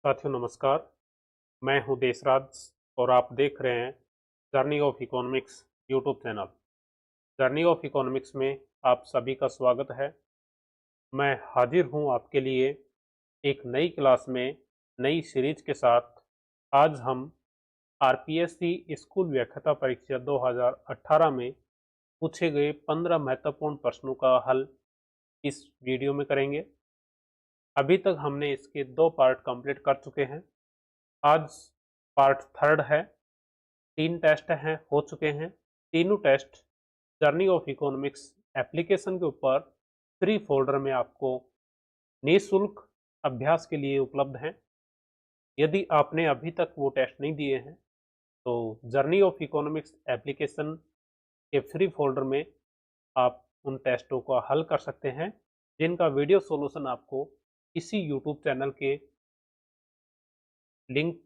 साथियों नमस्कार। मैं हूं देशराज और आप देख रहे हैं journey of economics YouTube channel. Journey of economics में आप सभी का स्वागत है। मैं हाजिर हूं आपके लिए एक नई क्लास में नई सीरीज के साथ। आज हम आरपीएससी स्कूल व्याख्याता परीक्षा 2018 में पूछे गए 15 महत्वपूर्ण प्रश्नों का हल इस वीडियो में करेंगे। अभी तक हमने इसके 2 पार्ट कंप्लीट कर चुके हैं। आज पार्ट थर्ड है। 3 टेस्ट हैं हो चुके हैं। तीनों test journey of economics application के ऊपर फ्री फोल्डर में आपको निःशुल्क अभ्यास के लिए उपलब्ध हैं। यदि आपने अभी तक वो टेस्ट नहीं दिए हैं तो जर्नी ऑफ इकोनॉमिक्स एप्लीकेशन के फ्री फोल्डर में आप उन टेस्टों को हल कर सकते हैं, जिनका वीडियो सॉल्यूशन आपको इसी लिंक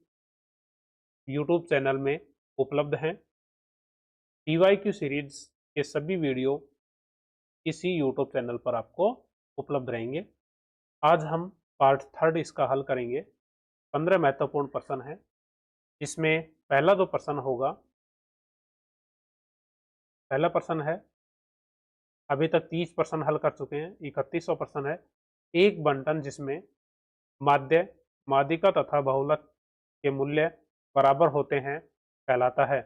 यूट्यूब चैनल में उपलब्ध हैं। पीवाईक्यू सीरीज के सभी वीडियो इसी यूट्यूब चैनल पर आपको उपलब्ध रहेंगे। आज हम पार्ट थर्ड इसका हल करेंगे। 15 महत्वपूर्ण प्रश्न है। इसमें पहला जो प्रश्न होगा, पहला प्रश्न है, अभी तक 30 प्रश्न हल कर चुके हैं, 31वां प्रश्न है। एक बंटन जिसमें माध्य, माध्यिका तथा बहुलक के मूल्य बराबर होते हैं कहलाता है।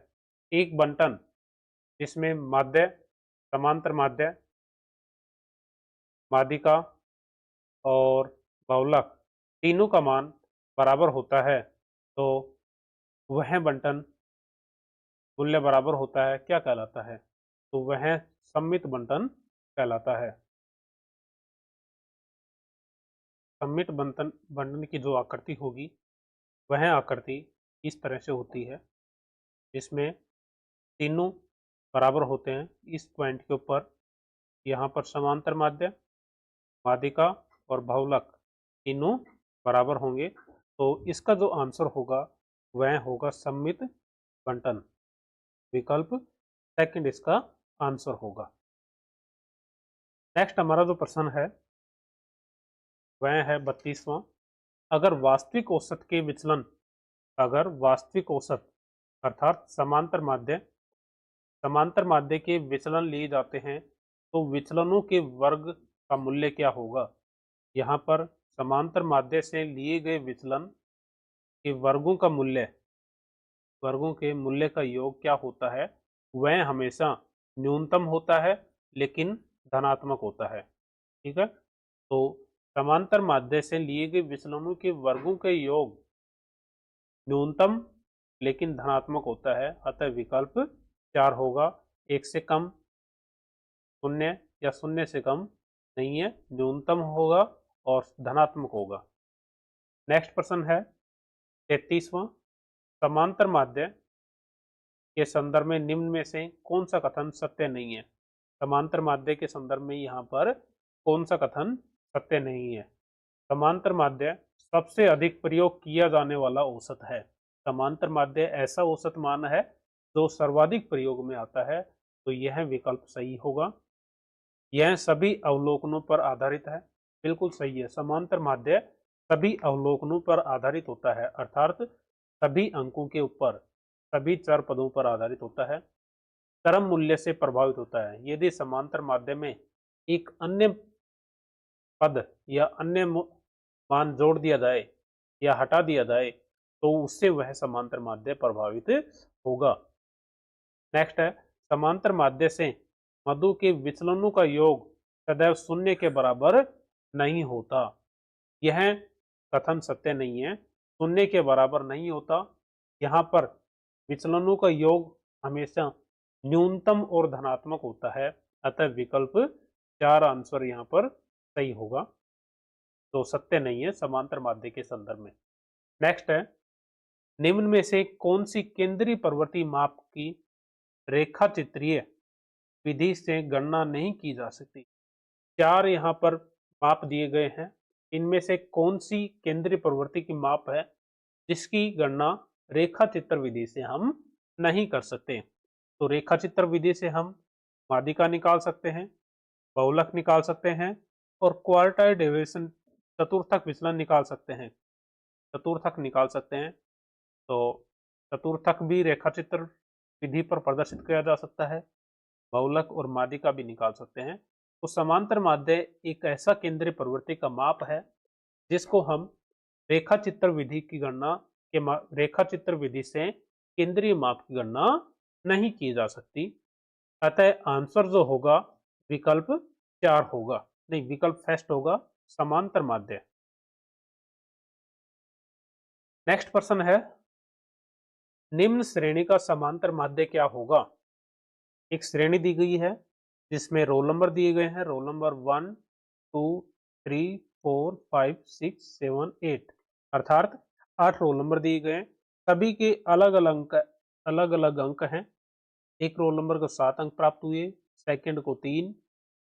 एक बंटन जिसमें माध्य, समांतर माध्य, माध्यिका और बहुलक तीनों का मान बराबर होता है तो वह बंटन मूल्य बराबर होता है क्या कहलाता है? तो वह सममित बंटन कहलाता है। सममित बंटन बंटन की जो आकृति होगी वह आकृति इस तरह से होती है, जिसमें तीनों बराबर होते हैं। इस पॉइंट के ऊपर यहाँ पर समांतर माध्य, माध्यिका और बहुलक तीनों बराबर होंगे तो इसका जो आंसर होगा वह होगा सममित बंटन। विकल्प सेकंड इसका आंसर होगा। नेक्स्ट हमारा जो प्रश्न है वह है 32वां। अगर वास्तविक औसत के विचलन, अगर वास्तविक औसत अर्थात समांतर माध्य के विचलन लिए जाते हैं तो विचलनों के वर्ग का मूल्य क्या होगा? यहाँ पर समांतर माध्य से लिए गए विचलन के वर्गों के मूल्य का योग क्या होता है? वह हमेशा न्यूनतम होता है लेकिन धनात्मक होता है। ठीक है, तो समांतर माध्य से लिए गए विचलनों के वर्गों के योग न्यूनतम लेकिन धनात्मक होता है, अतः विकल्प 4 होगा। 1 से कम, 0 या 0 से कम नहीं है, न्यूनतम होगा और धनात्मक होगा। नेक्स्ट प्रश्न है 33वां। समांतर माध्य के संदर्भ में निम्न में से कौन सा कथन सत्य नहीं है? समांतर माध्य के संदर्भ में यहाँ पर कौन सा कथन सत्य नहीं है? समांतर माध्य सबसे अधिक प्रयोग किया जाने वाला औसत है। समांतर माध्य ऐसा औसत मान है जो सर्वाधिक प्रयोग में आता है, तो यह विकल्प सही होगा। यह सभी अवलोकनों पर आधारित है। बिल्कुल सही है, समांतर माध्य सभी अवलोकनों पर आधारित होता है, अर्थात सभी अंकों के ऊपर, सभी चर पदों पर आधारित होता है, क्रम मूल्य से प्रभावित होता है। यदि समांतर माध्य में एक अन्य पद या अन्य मान जोड़ दिया जाए या हटा दिया जाए तो उससे वह समांतर माध्य प्रभावित होगा। नेक्स्ट है, समांतर माध्य से मधु के विचलनों का योग सदैव 0 के बराबर नहीं होता। यह कथन सत्य नहीं है, 0 के बराबर नहीं होता। यहाँ पर विचलनों का योग हमेशा न्यूनतम और धनात्मक होता है, अतः विकल्प 4 आंसर यहाँ पर सही होगा। तो सत्य नहीं है समांतर माध्य के संदर्भ में। नेक्स्ट है, निम्न में से कौन सी केंद्रीय प्रवृत्ति माप की रेखा चित्रीय विधि से गणना नहीं की जा सकती? 4 यहाँ पर माप दिए गए हैं, इनमें से कौन सी केंद्रीय प्रवृत्ति की माप है जिसकी गणना रेखा चित्र विधि से हम नहीं कर सकते? तो रेखा चित्र विधि से हम माध्यिका निकाल सकते हैं, बहुलक निकाल सकते हैं और क्वार्टाइल डेविएशन चतुर्थक विचलन निकाल सकते हैं। चतुर्थक निकाल सकते हैं। तो चतुर्थक भी रेखाचित्र विधि पर प्रदर्शित किया जा सकता है, बहुलक और माध्यिका भी निकाल सकते हैं। तो समांतर माध्य एक ऐसा केंद्रीय प्रवृत्ति का माप है जिसको हम रेखाचित्र विधि की गणना के रेखाचित्र विधि से केंद्रीय माप की गणना नहीं की जा सकती। अतः आंसर जो होगा विकल्प 4 होगा, नहीं विकल्प फर्स्ट होगा, समांतर माध्य। नेक्स्ट प्रश्न है, निम्न श्रेणी का समांतर माध्य क्या होगा? एक श्रेणी दी गई है जिसमें रोल नंबर दिए गए हैं, रोल नंबर 1 2 3 4 5 6 7 8, अर्थात 8 रोल नंबर दिए गए हैं। सभी के अलग अलग अंक हैं। एक रोल नंबर को 7 अंक प्राप्त हुए, सेकंड को 3,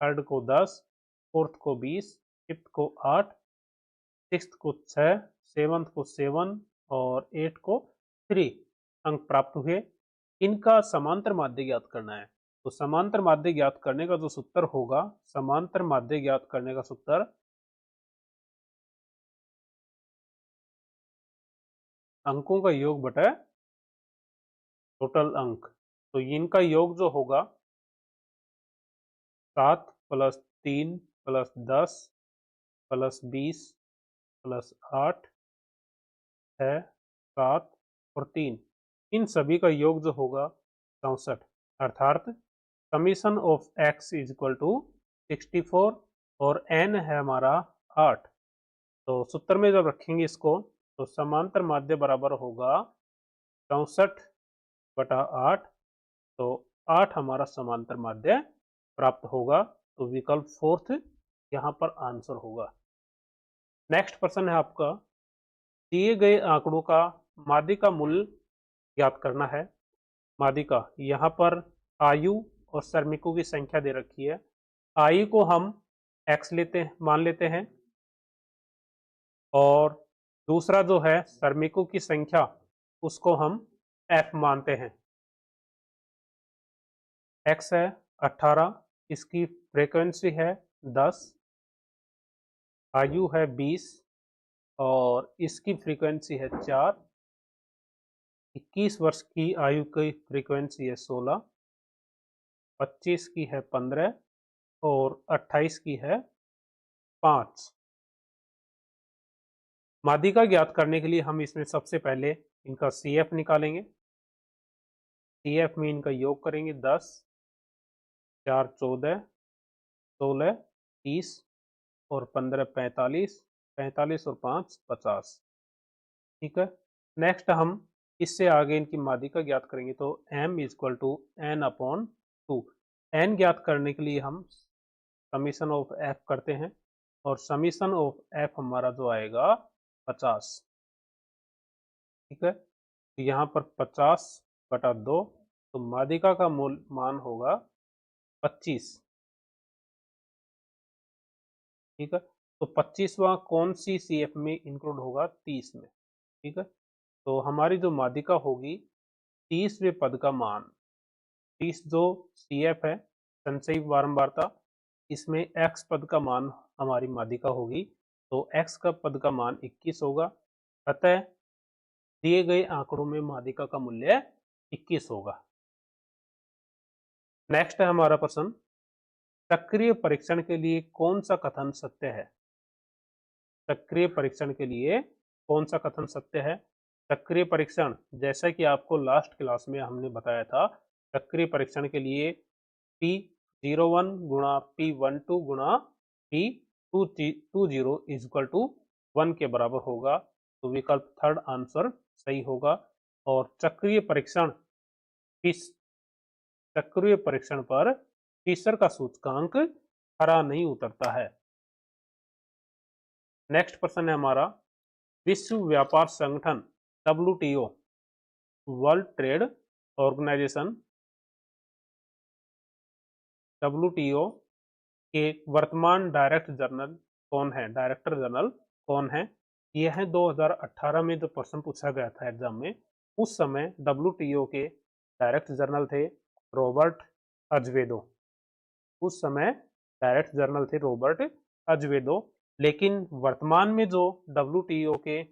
थर्ड को 10, फोर्थ को 20, फिफ्थ को 8, सिक्स्थ को 6, सेवंथ को 7 और 8 को 3 अंक प्राप्त हुए। इनका समांतर माध्य ज्ञात करना है। तो समांतर माध्य ज्ञात करने का जो सूत्र होगा, समांतर माध्य ज्ञात करने का सूत्र अंकों का योग बटा टोटल अंक। तो इनका योग जो होगा 7 + 3 + 10 + 20 + 8 6 7 और 3, इन सभी का योग जो होगा 64, अर्थात summation of x equal to 64 और n है हमारा 8। तो सूत्र में जब रखेंगे इसको तो समांतर माध्य बराबर होगा 64/8। तो 8 हमारा समांतर माध्य प्राप्त होगा। तो विकल्प फोर्थ यहाँ पर आंसर होगा। नेक्स्ट प्रश्न है आपका, दिए गए आंकड़ों का माध्यिका मूल्य ज्ञात करना है। माध्यिका यहाँ पर आयु और श्रमिकों की संख्या दे रखी है। आयु को हम x मान लेते हैं और दूसरा जो है श्रमिकों की संख्या उसको हम f मानते हैं। x है 18, इसकी फ्रीक्वेंसी है 10, आयु है 20 और इसकी फ्रीक्वेंसी है 4, 21 वर्ष की आयु की फ्रीक्वेंसी है 16, 25 की है 15 और 28 की है 5। माध्यिका ज्ञात करने के लिए हम इसमें सबसे पहले इनका CF निकालेंगे। CF में इनका योग करेंगे 10, 4 14, 16 30 और 15 45, 45 और 5 50। ठीक है। नेक्स्ट हम इससे आगे इनकी माध्यिका ज्ञात करेंगे। तो m equal to n/2। n ज्ञात करने के लिए हम समीशन ऑफ f करते हैं और समीशन ऑफ f हमारा जो आएगा 50। ठीक है। तो यहाँ पर 50/2, तो माध्यिका का मूल मान होगा 25। ठीक है। तो 25वां कौन सी CF में इंक्लूड होगा? 30 में। ठीक है। तो हमारी जो माध्यिका होगी 30वें पद का मान, 30 जो CF है संचयी बारंबारता, इसमें x पद का मान हमारी माध्यिका होगी। तो x का पद का मान 21 होगा। अतः दिए गए आंकड़ों में माध्यिका का मूल्य 21 होगा। नेक्स्ट है हमारा प्रश्न, सक्रिय परीक्षण के लिए कौन सा कथन सत्य है? सक्रिय परीक्षण के लिए कौन सा कथन सत्य है? सक्रिय परीक्षण, जैसा कि आपको लास्ट क्लास में हमने बताया था, सक्रिय परीक्षण के लिए P01 गुणा P12 गुणा P20 इक्वल टू 1 के बराबर होगा। तो विकल्प थर्ड आंसर सही होगा। और चक्रीय परीक्षण पर फिशर का सूचकांक खरा नहीं उतरता है। नेक्स्ट प्रश्न है हमारा, विश्व व्यापार संगठन WTO, world trade organisation, WTO के वर्तमान डायरेक्टर जनरल कौन है? यह है 2018 में जो प्रश्न पूछा गया था एग्जाम में, उस समय WTO के डायरेक्टर जनरल थे रॉबर्ट अजवेदो। उस समय डायरेक्टर जनरल थे रॉबर्ट अजवेदो। लेकिन वर्तमान में जो WTO के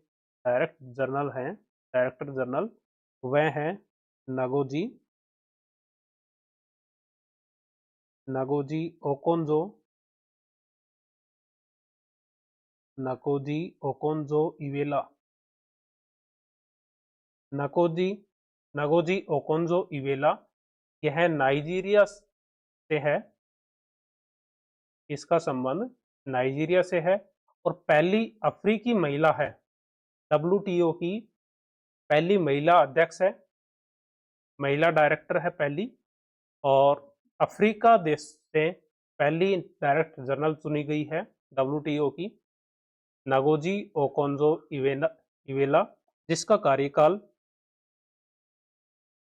डायरेक्टर जनरल वह हैं Ngozi Ngozi Okonjo Ngozi Okonjo Iweala Ngozi Ngozi Okonjo Iweala यह नाइजीरिया से है। इसका संबंध नाइजीरिया से है और पहली अफ्रीकी महिला है, डब्ल्यूटीओ की पहली महिला अध्यक्ष है, महिला डायरेक्टर है पहली, और अफ्रीका देश से पहली डायरेक्टर जनरल चुनी गई है डब्ल्यूटीओ की, नागोजी ओकोंजो इवेला, जिसका कार्यकाल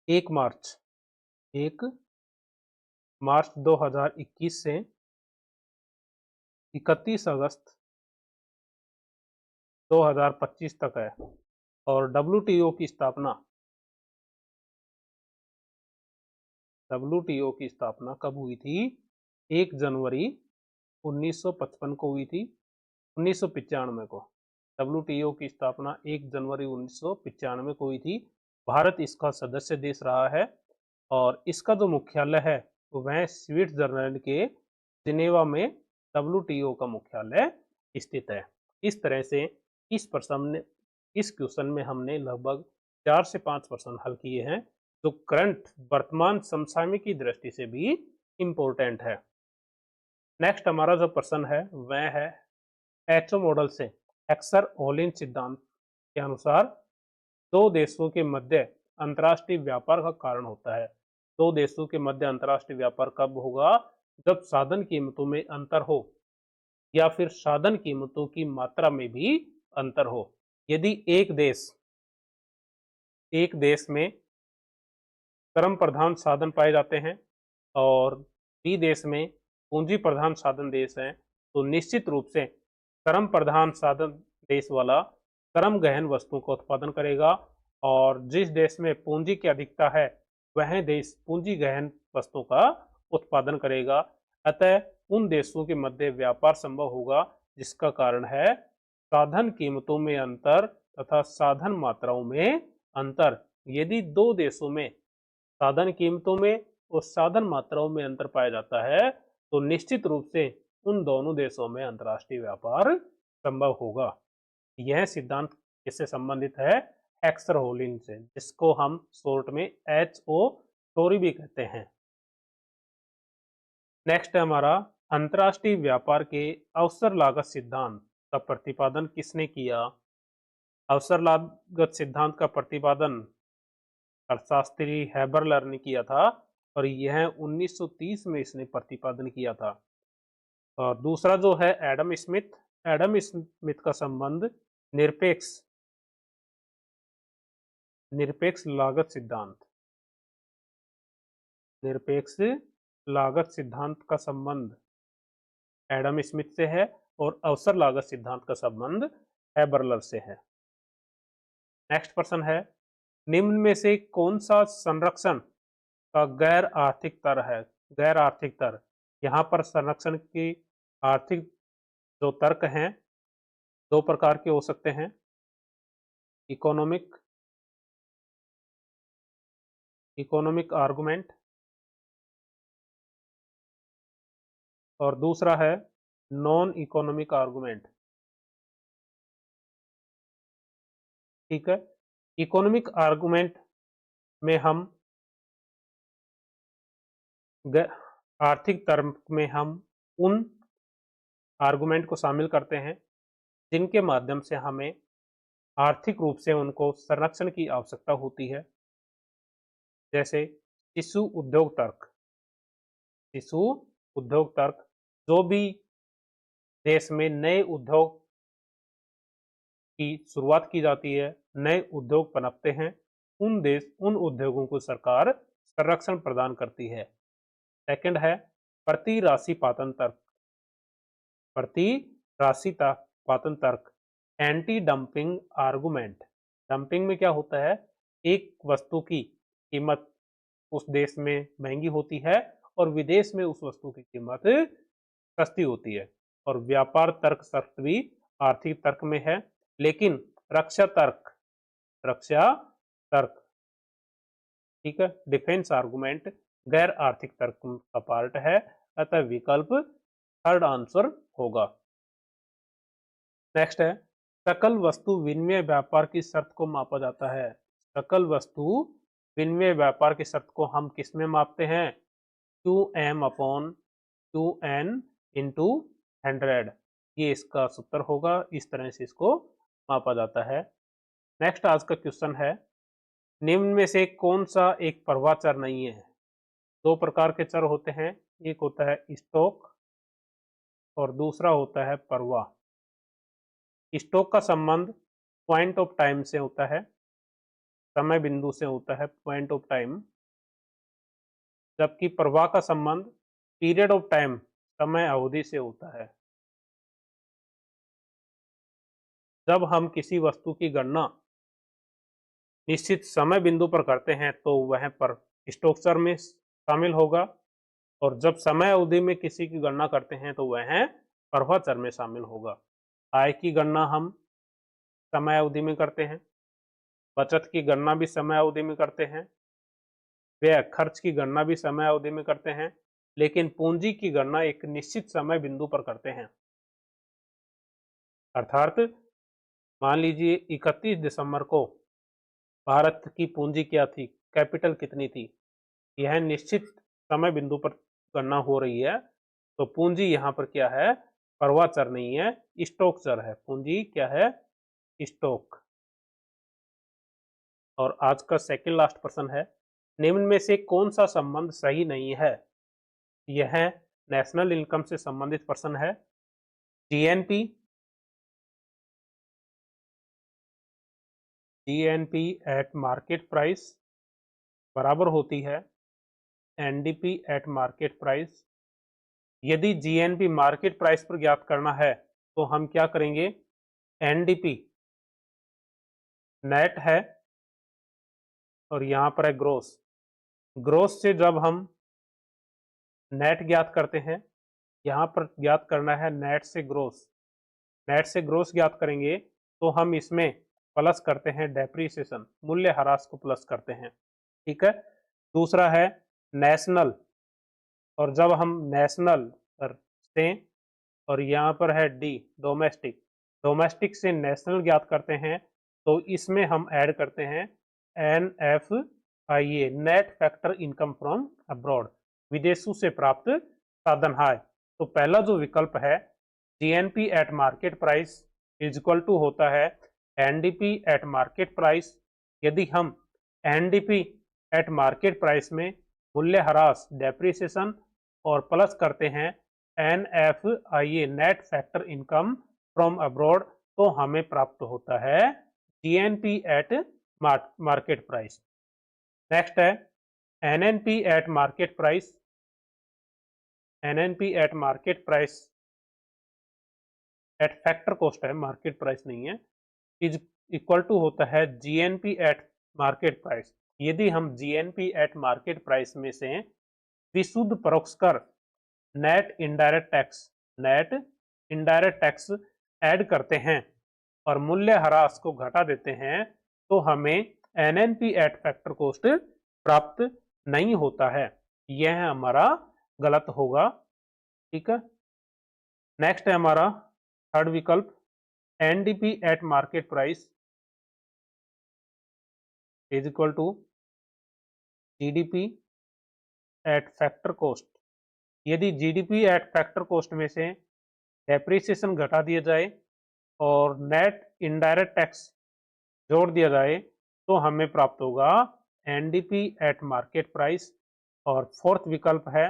1 मार्च 2021 से 31 अगस्त 2025 तक है। और डब्ल्यूटीओ की स्थापना कब हुई थी? 1 जनवरी 1955 को हुई थी, 1995 को। डब्ल्यूटीओ की स्थापना 1 जनवरी 1995 को हुई थी। भारत इसका सदस्य देश रहा है और इसका जो मुख्यालय है वह स्विट्जरलैंड के जिनेवा में डब्ल्यूटीओ का मुख्यालय स्थित है। इस तरह से इस क्वेश्चन में हमने लगभग 4 से 5 प्रश्न हल किए हैं जो करंट वर्तमान समसामयिक की दृष्टि से भी इम्पोर्टेंट है। नेक्स्ट हमारा जो प्रश्न है वह है एचओ मॉडल से हेक्सर-ओलिन सिद्धांत के अनुसार दो देशों के मध्य अंतर्राष्ट्रीय व्यापार का कारण होता है। दो देशों के मध्य अंतर्राष्ट्रीय व्यापार कब होगा? जब साधन कीमतों में अंतर हो या फिर साधन कीमतों की मात्रा में भी अंतर हो। यदि एक देश में श्रम प्रधान साधन पाए जाते हैं और बी देश में पूंजी प्रधान साधन देश है, तो निश्चित रूप से श्रम प्रधान साधन देश वाला श्रम गहन वस्तुओं का उत्पादन करेगा और जिस देश में पूंजी की अधिकता है वह देश पूंजी गहन वस्तुओं का उत्पादन करेगा। अतः उन देशों के मध्य व्यापार संभव होगा जिसका कारण है साधन कीमतों में अंतर तथा साधन मात्राओं में अंतर। यदि दो देशों में साधन कीमतों में और साधन मात्राओं में अंतर पाया जाता है तो निश्चित रूप से उन दोनों देशों में अंतर्राष्ट्रीय व्यापार संभव होगा। यह सिद्धांत किससे संबंधित है? हेक्सर-ओलिन से, जिसको हम शॉर्ट में HO थ्योरी भी कहते हैं। नेक्स्ट है हमारा अंतर्राष्ट्रीय व्यापार के अवसर लागत सिद्धांत का प्रतिपादन किसने किया? अवसर लागत सिद्धांत का प्रतिपादन अर्थशास्त्री हैबरलर ने किया था और यह 1930 में इसने प्रतिपादन किया था। और दूसरा जो है एडम स्मिथ का संबंध निरपेक्ष लागत सिद्धांत का संबंध एडम स्मिथ से है और अवसर लागत सिद्धांत का संबंध हैबरलर से है। नेक्स्ट प्रश्न है निम्न में से कौन सा संरक्षण का गैर आर्थिक तर है? गैर आर्थिक तर, यहाँ पर संरक्षण की आर्थिक जो तर्क हैं 2 प्रकार के हो सकते हैं, इकोनॉमिक आर्गुमेंट और दूसरा है नॉन इकोनॉमिक आर्गुमेंट। ठीक है, इकोनॉमिक आर्गुमेंट में हम आर्थिक तर्क में हम उन आर्गुमेंट को शामिल करते हैं जिनके माध्यम से हमें आर्थिक रूप से उनको संरक्षण की आवश्यकता होती है, जैसे शिशु उद्योग तर्क। जो भी देश में नए उद्योग की शुरुआत की जाती है, नए उद्योग पनपते हैं, उन उद्योगों को सरकार संरक्षण प्रदान करती है। सेकंड है प्रति राशि पातन तर्क, एंटी डंपिंग आर्गुमेंट। डंपिंग में क्या होता है? एक वस्तु की कीमत उस देश में महंगी होती है और विदेश में उस वस्तु की कीमत सस्ती होती है। और व्यापार तर्क शर्त भी आर्थिक तर्क में है, लेकिन रक्षा तर्क, रक्षा तर्क, ठीक है। डिफेंस आर्गुमेंट गैर आर्थिक तर्क का पार्ट है, अतः विकल्प थर्ड आंसर होगा। नेक्स्ट है, सकल वस्तु विनिमय व्यापार की शर्त को मापा जाता है। सकल वस्तु विनिमय व्यापार की शर्त को हम किस में मापते हैं? QM अपॉन QN इंटू 100, ये इसका सूत्र होगा। इस तरह से इसको मापा जाता है। नेक्स्ट आज का क्वेश्चन है, निम्न में से कौन सा एक प्रवाह चर नहीं है? दो प्रकार के चर होते हैं, एक होता है स्टॉक और दूसरा होता है प्रवाह। स्टॉक का संबंध पॉइंट ऑफ टाइम से होता है, समय बिंदु से होता है, पॉइंट ऑफ टाइम, जबकि प्रवाह का संबंध पीरियड ऑफ टाइम, समय अवधि से होता है। जब हम किसी वस्तु की गणना निश्चित समय बिंदु पर करते हैं तो वह पर स्टॉक चर में शामिल होगा, और जब समय अवधि में किसी की गणना करते हैं तो वह प्रवाह चर में शामिल होगा। आय की गणना हम समय अवधि में करते हैं, बचत की गणना भी समय अवधि में करते हैं, व्यय खर्च की गणना भी समय अवधि में करते हैं, लेकिन पूंजी की गणना एक निश्चित समय बिंदु पर करते हैं। अर्थात मान लीजिए 31 दिसंबर को भारत की पूंजी क्या थी, कैपिटल कितनी थी, यह निश्चित समय बिंदु पर गणना हो रही है, तो पूंजी यहाँ पर क्या है? प्रवाह चर नहीं है, स्टॉक चर है। पूंजी क्या है? स्टॉक। और आज का सेकंड लास्ट प्रश्न है, निम्न में से कौन सा संबंध सही नहीं है? यह नेशनल इनकम से संबंधित प्रश्न है। जीएनपी एट मार्केट प्राइस बराबर होती है एनडीपी एट मार्केट प्राइस। यदि जीएनपी मार्केट प्राइस पर ज्ञात करना है तो हम क्या करेंगे? एनडीपी नेट है और यहाँ पर है ग्रोस। ग्रोस से जब हम नेट ज्ञात करते हैं, यहाँ पर ज्ञात करना है नेट से ग्रोस। नेट से ग्रोस ज्ञात करेंगे तो हम इसमें प्लस करते हैं डेप्रीसिएशन, मूल्य ह्रास को प्लस करते हैं, ठीक है। दूसरा है नेशनल, और जब हम नेशनल पर से, और यहाँ पर है डी डोमेस्टिक, डोमेस्टिक से नेशनल ज्ञात करते हैं तो इसमें हम ऐड करते हैं NFIA, net factor income from abroad, विदेशों से प्राप्त साधन आय। तो पहला जो विकल्प है GNP at market price is equal to होता है एनडीपी एट मार्केट प्राइस। यदि हम एनडीपी एट मार्केट प्राइस में मूल्य ह्रास डेप्रिसिएशन और प्लस करते हैं NFIA, net factor income from abroad, तो हमें प्राप्त होता है GNP at market price. Next है NNP at market price. NNP at market price at factor cost है, मार्केट प्राइस नहीं है, इज इक्वल टू होता है जीएनपी एट मार्केट प्राइस। यदि हम जीएनपी एट मार्केट प्राइस में से विशुद्ध परोक्ष कर, नेट इनडायरेक्ट टैक्स ऐड करते हैं और मूल्य ह्रास को घटा देते हैं तो हमें एनएनपी एट फैक्टर कॉस्ट प्राप्त नहीं होता है। यह हमारा गलत होगा, ठीक है। नेक्स्ट है हमारा थर्ड विकल्प, NDP at market price is equal to GDP at factor cost. यदि जीडीपी एट फैक्टर कॉस्ट में से डेप्रिसिएशन घटा दिया जाए और नेट इनडायरेक्ट टैक्स जोड़ दिया जाए तो हमें प्राप्त होगा एनडीपी एट मार्केट प्राइस। और फोर्थ विकल्प है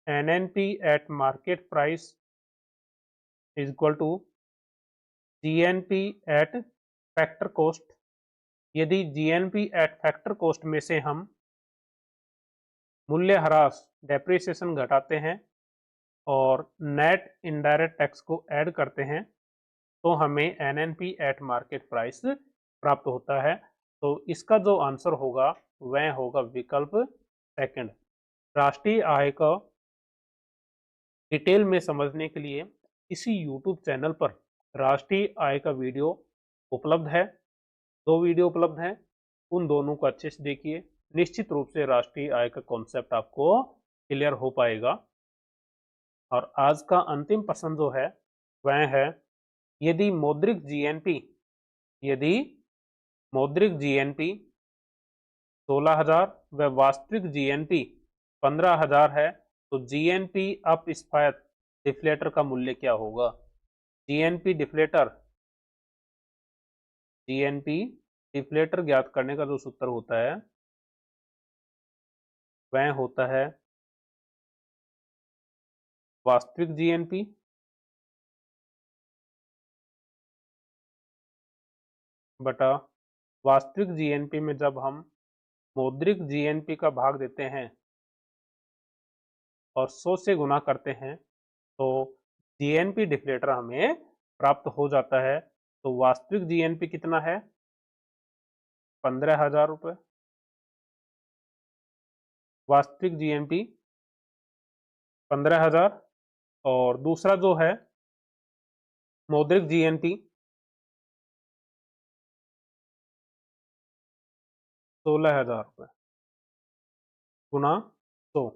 NNP at market price is equal to GNP at factor cost. यदि जीएनपी एट फैक्टर कॉस्ट में से हम मूल्य ह्रास डेप्रिसिएशन घटाते हैं और नेट इनडायरेक्ट टैक्स को ऐड करते हैं तो हमें एनएनपी एट मार्केट प्राइस प्राप्त होता है। तो इसका जो आंसर होगा वह होगा विकल्प सेकंड। राष्ट्रीय आय को डिटेल में समझने के लिए इसी YouTube चैनल पर राष्ट्रीय आय का वीडियो उपलब्ध है, 2 वीडियो उपलब्ध हैं, उन दोनों को अच्छे से देखिए। निश्चित रूप से राष्ट्रीय आय का कॉन्सेप्ट आपको क्लियर हो पाएगा। और आज का अंतिम प्रश्न जो है वह है, यदि मौद्रिक जीएनपी यदि मौद्रिक जीएनपी 16,000 व वास्तविक जीएनपी 15,000 है, तो जीएनपी अप स्फायत डिफ्लेटर का मूल्य क्या होगा? जीएनपी डिफ्लेटर ज्ञात करने का जो सूत्र होता है वह होता है वास्तविक जीएनपी बटा वास्तविक जीएनपी में जब हम मौद्रिक जीएनपी का भाग देते हैं और 100 से गुना करते हैं तो जीएनपी डिफ्लेटर हमें प्राप्त हो जाता है। तो वास्तविक जीएनपी कितना है? 15,000 रुपये। वास्तविक जीएनपी 15,000 और दूसरा जो है मौद्रिक जीएनपी 16,000 रुपये गुना 100।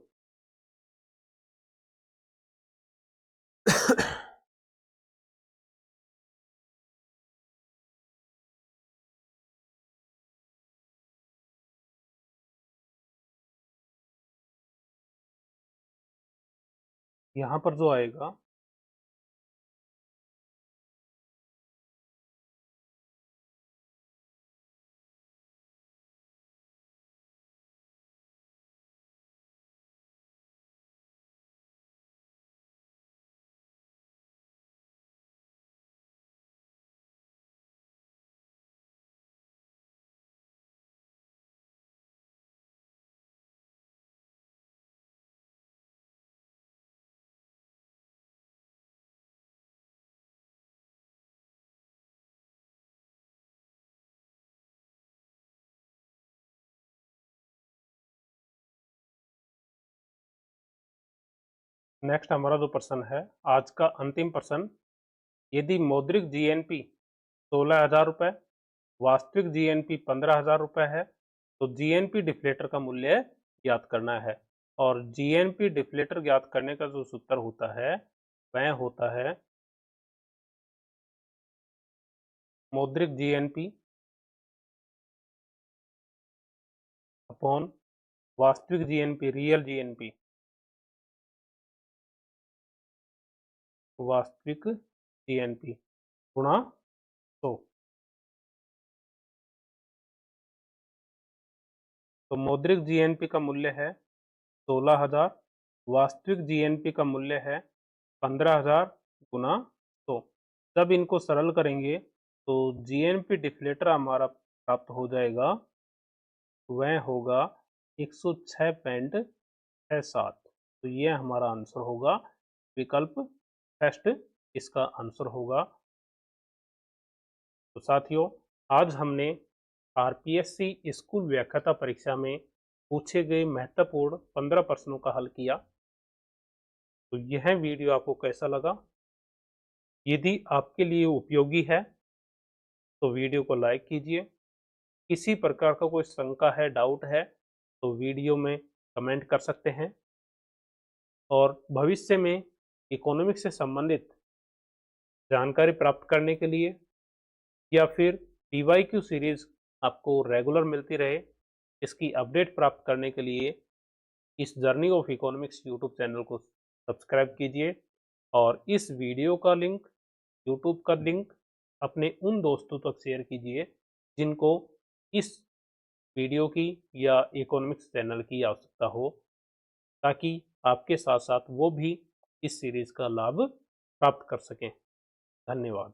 यहाँ पर जो आएगा नेक्स्ट हमारा जो प्रश्न है आज का अंतिम प्रश्न, यदि मौद्रिक जीएनपी 16,000 रुपये, वास्तविक जीएनपी 15,000 रुपये है, तो जीएनपी डिफ्लेटर का मूल्य ज्ञात करना है। और जीएनपी डिफ्लेटर ज्ञात करने का जो सूत्र होता है वह होता है मौद्रिक जीएनपी अपॉन वास्तविक जीएनपी, रियल जीएनपी, वास्तविक जीएनपी गुणा 100। तो मौद्रिक जीएनपी का मूल्य है 16,000, वास्तविक जीएनपी का मूल्य है 15,000 गुना 100। जब इनको सरल करेंगे तो जीएनपी डिफ्लेटर हमारा प्राप्त हो जाएगा, वह होगा 106.67। तो ये हमारा आंसर होगा, विकल्प फर्स्ट इसका आंसर होगा। तो साथियों, आज हमने आरपीएससी स्कूल व्याख्याता परीक्षा में पूछे गए महत्वपूर्ण 15 प्रश्नों का हल किया। तो यह वीडियो आपको कैसा लगा? यदि आपके लिए उपयोगी है तो वीडियो को लाइक कीजिए। किसी प्रकार का कोई शंका है, डाउट है, तो वीडियो में कमेंट कर सकते हैं। और भविष्य में इकोनॉमिक्स से संबंधित जानकारी प्राप्त करने के लिए या फिर पीवाईक्यू सीरीज आपको रेगुलर मिलती रहे, इसकी अपडेट प्राप्त करने के लिए इस journey of economics YouTube channel को सब्सक्राइब कीजिए। और इस वीडियो का लिंक, यूट्यूब का लिंक अपने उन दोस्तों तक शेयर कीजिए जिनको इस वीडियो की या इकोनॉमिक्स चैनल की आवश्यकता हो, ताकि आपके साथ साथ वो भी इस सीरीज का लाभ प्राप्त कर सकें। धन्यवाद।